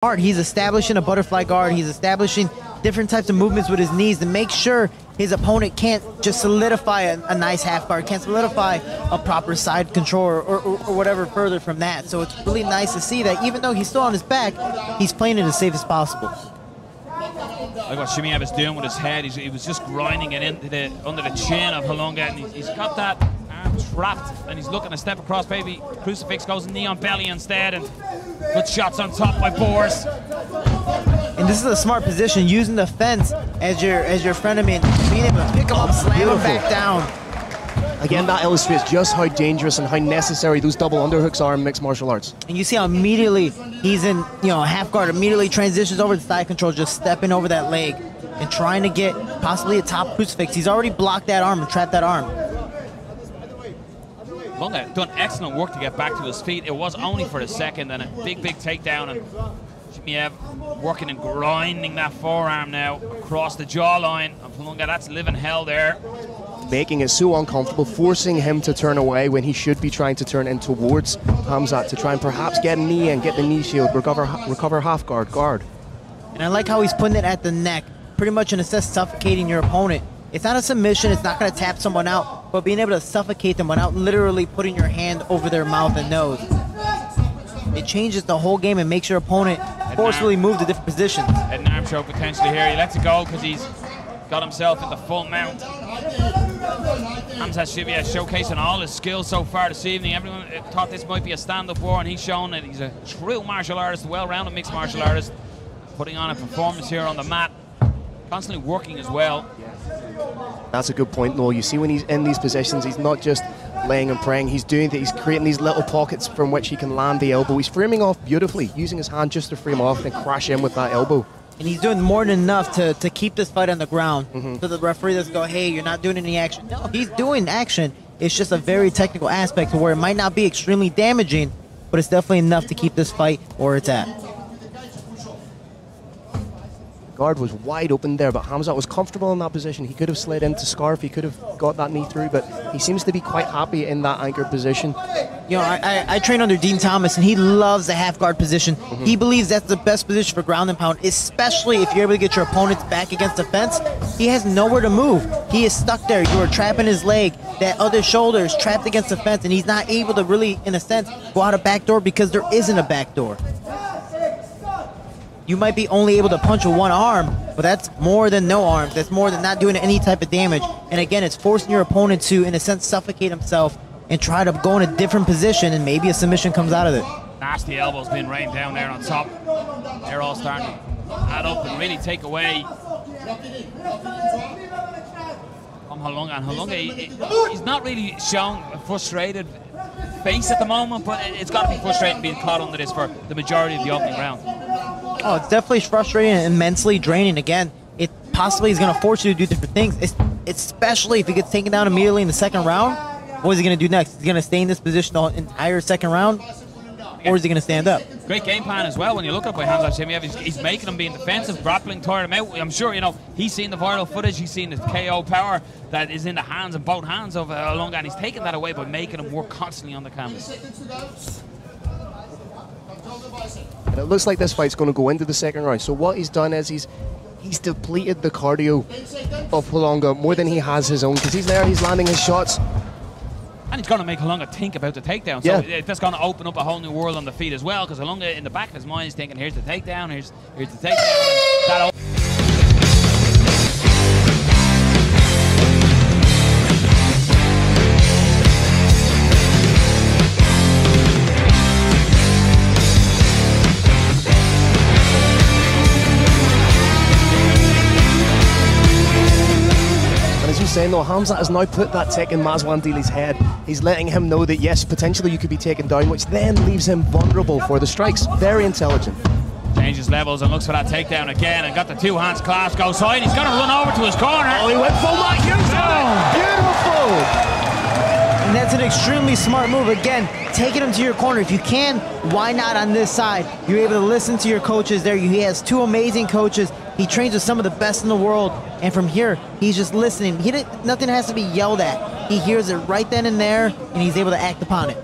guard. He's establishing a butterfly guard. He's establishing different types of movements with his knees to make sure his opponent can't just solidify a nice half guard, can't solidify a proper side control or whatever further from that. So it's really nice to see that even though he's still on his back, he's playing it as safe as possible. Like what Chimaev is doing with his head, he was just grinding it into under the chin of Halunga, and he's got that arm trapped, and he's looking to step across. Baby Crucifix goes knee on belly instead, and good shots on top by Boris. And this is a smart position, using the fence as your frenemy and being able to pick him up, slam him back down. Again, that illustrates just how dangerous and how necessary those double underhooks are in mixed martial arts. And you see how immediately he's in, half guard, immediately transitions over to side control, just stepping over that leg and trying to get possibly a top crucifix. He's already blocked that arm and trapped that arm. Halunga done excellent work to get back to his feet. It was only for a second, and a big takedown, and Chimaev working and grinding that forearm now across the jawline of Halunga. That's living hell there. Making it so uncomfortable, forcing him to turn away when he should be trying to turn in towards Khamzat to try and perhaps get a knee and get the knee shield, recover half guard. And I like how he's putting it at the neck, pretty much in a sense suffocating your opponent. It's not a submission, it's not going to tap someone out, but being able to suffocate them without literally putting your hand over their mouth and nose. It changes the whole game and makes your opponent forcefully move to different positions. An arm choke potentially here. He lets it go because he's got himself in the full mount. Khamzat Chimaev showcasing all his skills so far this evening. Everyone thought this might be a stand-up war, and he's shown that he's a true martial artist, a well-rounded mixed martial artist, putting on a performance here on the mat, constantly working as well. That's a good point, Noel. You see when he's in these positions, he's not just laying and praying, he's doing that. He's creating these little pockets from which he can land the elbow. He's framing off beautifully, using his hand just to frame off and crash in with that elbow. And he's doing more than enough to keep this fight on the ground. So the referee doesn't go, hey, you're not doing any action. No, he's doing action. It's just a very technical aspect to where it might not be extremely damaging, but it's definitely enough to keep this fight where it's at. Guard was wide open there, but Khamzat was comfortable in that position. He could have slid into scarf, he could have got that knee through, but he seems to be quite happy in that anchored position. I train under Dean Thomas, and he loves the half guard position. He believes that's the best position for ground and pound, especially if you're able to get your opponent's back against the fence. He has nowhere to move. He is stuck there. You are trapping his leg. That other shoulder is trapped against the fence, and he's not able to really, in a sense, go out a back door because there isn't a back door. You might be only able to punch with one arm, but that's more than no arms. That's more than not doing any type of damage. And again, it's forcing your opponent to, in a sense, suffocate himself and try to go in a different position, and maybe a submission comes out of it. Nasty elbows being rained down there on top. They're all starting to add up and really take away from Halunga. And Halunga, he's not really showing a frustrated face at the moment, but it's got to be frustrating being caught under this for the majority of the opening round. Oh, it's definitely frustrating and immensely draining. Again, it possibly is going to force you to do different things, especially if he gets taken down immediately in the second round. What is he going to do next? Is he going to stay in this position the entire second round, or is he going to stand up? Great game plan as well when you look up by Khamzat Chimaev. He's making him being defensive, grappling, tire him out. I'm sure, he's seen the viral footage, he's seen the KO power that is in the hands and both hands of Halunga, and he's taking that away by making him work constantly on the canvas. And it looks like this fight's going to go into the second round. So what he's done is he's depleted the cardio of Halunga more than he has his own, because he's there, he's landing his shots. And he's going to make Halunga think about the takedown. So that's going to open up a whole new world on the feet as well, because Halunga, in the back of his mind, is thinking, here's the takedown, here's the takedown. Saying though, Khamzat has now put that tech in Mazwandili's head. He's letting him know that yes, potentially you could be taken down, which then leaves him vulnerable for the strikes. Very intelligent. Changes levels and looks for that takedown again, and got the two hands clasped, goes side. He's going to run over to his corner. Oh, he went full back. Beautiful. And that's an extremely smart move. Again, taking him to your corner. If you can, why not on this side? You're able to listen to your coaches there. He has two amazing coaches. He trains with some of the best in the world. And from here, he's just listening. Nothing has to be yelled at. He hears it right then and there, and he's able to act upon it.